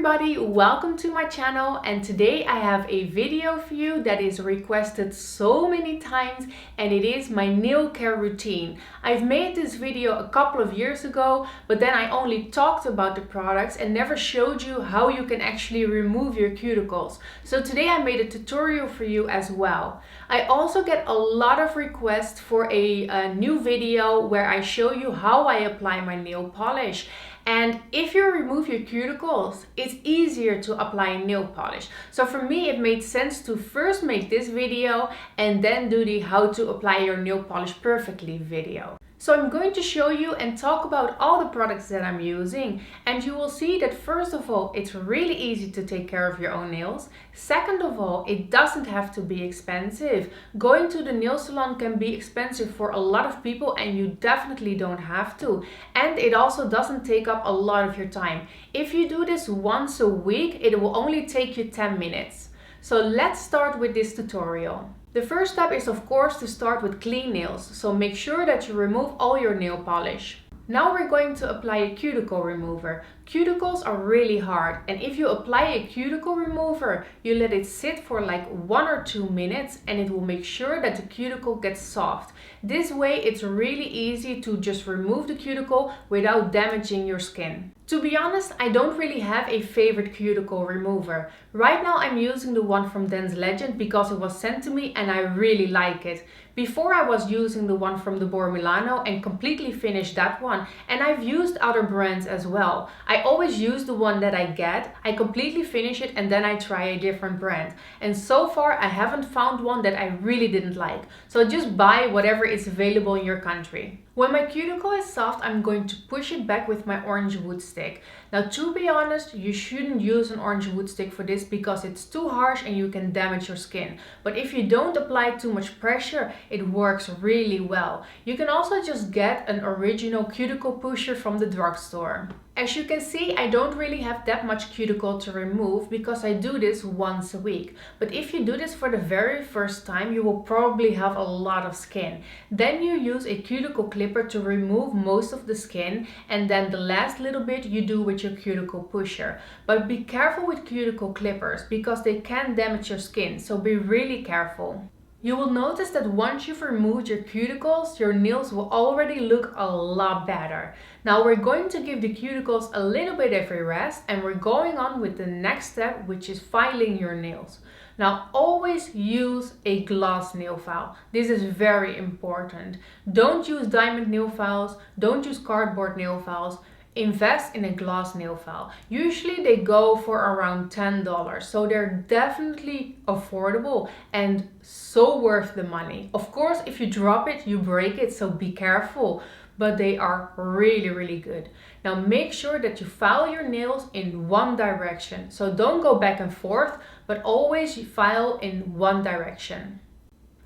everybody, welcome to my channel, and today I have a video for you that is requested so many times, and it is my nail care routine. I've made this video a couple of years ago, but then I only talked about the products and never showed you how you can actually remove your cuticles. So today I made a tutorial for you as well. I also get a lot of requests for a new video where I show you how I apply my nail polish. And if you remove your cuticles, it's easier to apply nail polish. So for me, it made sense to first make this video and then do the how to apply your nail polish perfectly video. So I'm going to show you and talk about all the products that I'm using, and you will see that first of all, it's really easy to take care of your own nails. Second of all, it doesn't have to be expensive. Going to the nail salon can be expensive for a lot of people and you definitely don't have to. And it also doesn't take up a lot of your time. If you do this once a week, it will only take you 10 minutes. So let's start with this tutorial. The first step is of course to start with clean nails, so make sure that you remove all your nail polish. Now we're going to apply a cuticle remover. Cuticles are really hard, and if you apply a cuticle remover, you let it sit for like 1 or 2 minutes and it will make sure that the cuticle gets soft. This way it's really easy to just remove the cuticle without damaging your skin. To be honest, I don't really have a favorite cuticle remover. Right now I'm using the one from Dance Legend because it was sent to me and I really like it. Before I was using the one from Deborah Milano and completely finished that one, and I've used other brands as well. I always use the one that I get, I completely finish it and then I try a different brand. And so far I haven't found one that I really didn't like. So just buy whatever is available in your country. When my cuticle is soft, I'm going to push it back with my orange wood stick. Now to be honest, you shouldn't use an orange wood stick for this because it's too harsh and you can damage your skin. But if you don't apply too much pressure, it works really well. You can also just get an original cuticle pusher from the drugstore. As you can see, I don't really have that much cuticle to remove because I do this once a week. But if you do this for the very first time, you will probably have a lot of skin. Then you use a cuticle clipper to remove most of the skin, and then the last little bit you do with your cuticle pusher. But be careful with cuticle clippers because they can damage your skin, so be really careful. You will notice that once you've removed your cuticles, your nails will already look a lot better. Now we're going to give the cuticles a little bit of a rest and we're going on with the next step, which is filing your nails. Now always use a glass nail file. This is very important. Don't use diamond nail files, don't use cardboard nail files. Invest in a glass nail file. Usually they go for around $10, so they're definitely affordable and so worth the money. Of course, if you drop it, you break it, so be careful, but they are really good. Now make sure that you file your nails in one direction. So don't go back and forth, but always file in one direction.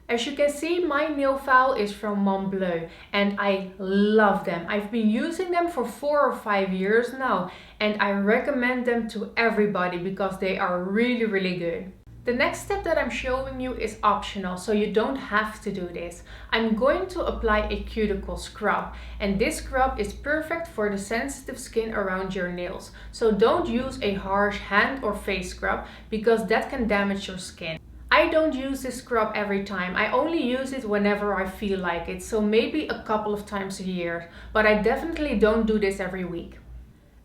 As you can see, my nail file is from Montblanc and I love them. I've been using them for 4 or 5 years now and I recommend them to everybody because they are really good. The next step that I'm showing you is optional, so you don't have to do this. I'm going to apply a cuticle scrub, and this scrub is perfect for the sensitive skin around your nails. So don't use a harsh hand or face scrub because that can damage your skin. I don't use this scrub every time. I only use it whenever I feel like it, so maybe a couple of times a year, but I definitely don't do this every week.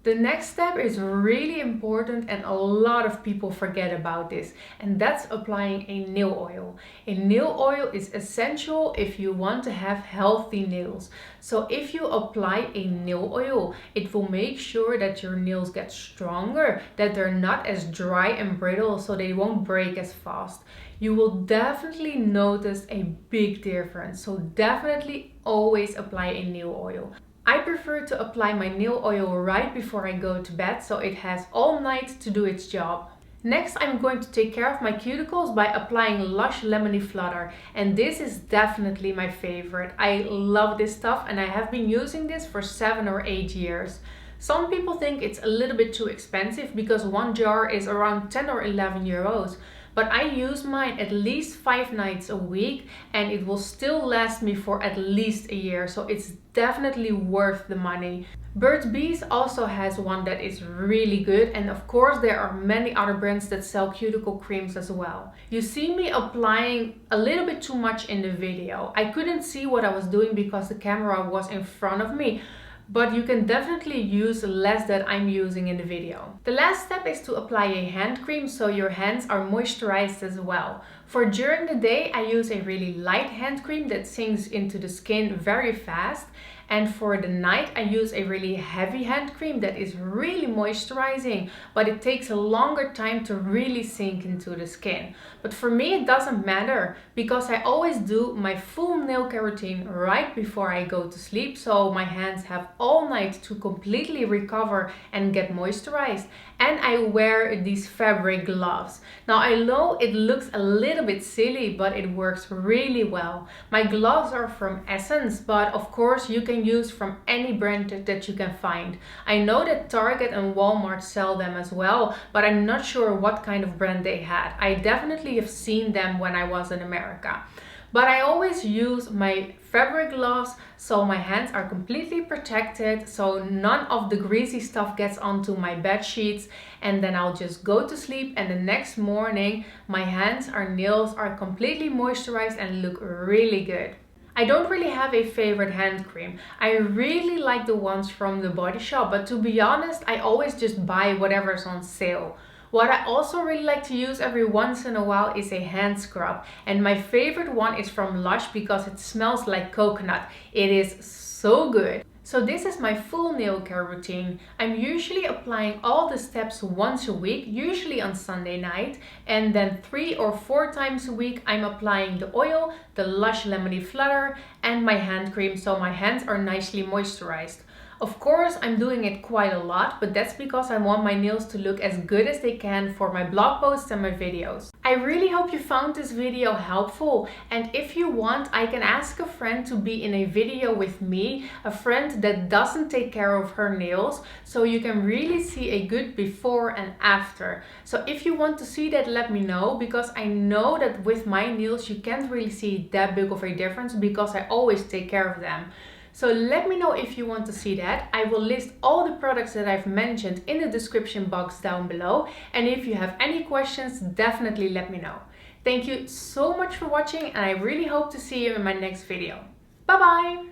The next step is really important and a lot of people forget about this, and that's applying a nail oil. A nail oil is essential if you want to have healthy nails. So if you apply a nail oil, it will make sure that your nails get stronger, that they're not as dry and brittle, so they won't break as fast. You will definitely notice a big difference, so definitely always apply a nail oil. I prefer to apply my nail oil right before I go to bed, so it has all night to do its job. Next, I'm going to take care of my cuticles by applying Lush Lemony Flutter, and this is definitely my favorite. I love this stuff and I have been using this for 7 or 8 years. Some people think it's a little bit too expensive because one jar is around 10 or 11 euros. but I use mine at least 5 nights a week and it will still last me for at least a year, so it's definitely worth the money. Burt's Bees also has one that is really good, and of course there are many other brands that sell cuticle creams as well. You see me applying a little bit too much in the video. I couldn't see what I was doing because the camera was in front of me, but you can definitely use less that I'm using in the video. The last step is to apply a hand cream so your hands are moisturized as well. For during the day, I use a really light hand cream that sinks into the skin very fast. And for the night, I use a really heavy hand cream that is really moisturizing, but it takes a longer time to really sink into the skin. But for me, it doesn't matter because I always do my full nail care routine right before I go to sleep, so my hands have all night to completely recover and get moisturized. And I wear these fabric gloves. Now I know it looks a little bit silly, but it works really well. My gloves are from Essence, but of course you can use from any brand that you can find. I know that Target and Walmart sell them as well, but I'm not sure what kind of brand they had. I definitely have seen them when I was in America. But I always use my fabric gloves so my hands are completely protected, so none of the greasy stuff gets onto my bed sheets, and then I'll just go to sleep, and the next morning my hands or nails are completely moisturized and look really good. I don't really have a favorite hand cream. I really like the ones from the Body Shop, but to be honest, I always just buy whatever's on sale. What I also really like to use every once in a while is a hand scrub, and my favorite one is from Lush because it smells like coconut. It is so good. So this is my full nail care routine. I'm usually applying all the steps once a week, usually on Sunday night, and then 3 or 4 times a week I'm applying the oil, the Lush Lemony Flutter, and my hand cream so my hands are nicely moisturized. Of course, I'm doing it quite a lot, but that's because I want my nails to look as good as they can for my blog posts and my videos. I really hope you found this video helpful, and if you want, I can ask a friend to be in a video with me, a friend that doesn't take care of her nails, so you can really see a good before and after. So if you want to see that, let me know, because I know that with my nails you can't really see that big of a difference because I always take care of them. So let me know if you want to see that. I will list all the products that I've mentioned in the description box down below. And if you have any questions, definitely let me know. Thank you so much for watching, and I really hope to see you in my next video. Bye bye!